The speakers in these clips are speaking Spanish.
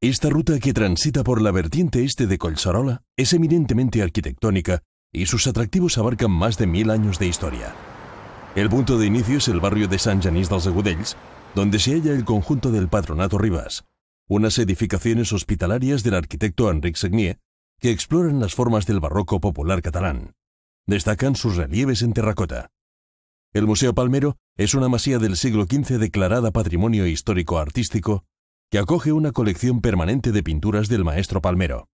Esta ruta, que transita por la vertiente este de Collserola, es eminentemente arquitectónica y sus atractivos abarcan más de 1000 años de historia. El punto de inicio es el barrio de Sant Genís dels Agudells, donde se halla el conjunto del Patronato Ribas, unas edificaciones hospitalarias del arquitecto Enric Sagnier que exploran las formas del barroco popular catalán. Destacan sus relieves en terracota. El Museo Palmero es una masía del siglo XV declarada Patrimonio Histórico Artístico que acoge una colección permanente de pinturas del maestro Palmero.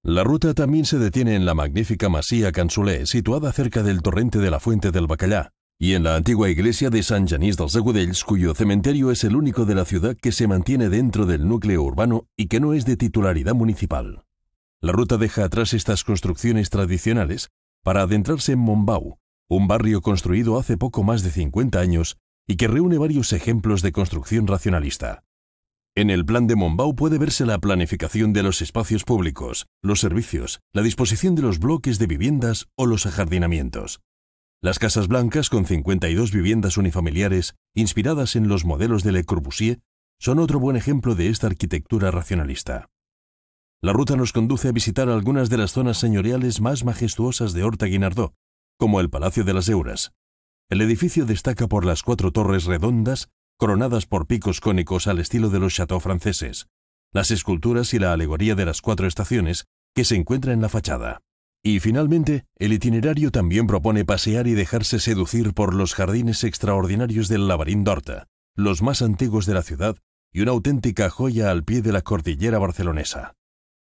La ruta también se detiene en la magnífica masía Can Soler, situada cerca del torrente de la Fuente del Bacallà, y en la antigua iglesia de Sant Genís dels Agudells, cuyo cementerio es el único de la ciudad que se mantiene dentro del núcleo urbano y que no es de titularidad municipal. La ruta deja atrás estas construcciones tradicionales para adentrarse en Montbau, un barrio construido hace poco más de 50 años y que reúne varios ejemplos de construcción racionalista. En el plan de Montbau puede verse la planificación de los espacios públicos, los servicios, la disposición de los bloques de viviendas o los ajardinamientos. Las Casas Blancas, con 52 viviendas unifamiliares inspiradas en los modelos de Le Corbusier, son otro buen ejemplo de esta arquitectura racionalista. La ruta nos conduce a visitar algunas de las zonas señoriales más majestuosas de Horta-Guinardó, como el Palacio de las Euras. El edificio destaca por las 4 torres redondas coronadas por picos cónicos al estilo de los châteaux franceses, las esculturas y la alegoría de las 4 estaciones que se encuentra en la fachada. Y finalmente, el itinerario también propone pasear y dejarse seducir por los jardines extraordinarios del Laberint d'Horta, los más antiguos de la ciudad y una auténtica joya al pie de la cordillera barcelonesa.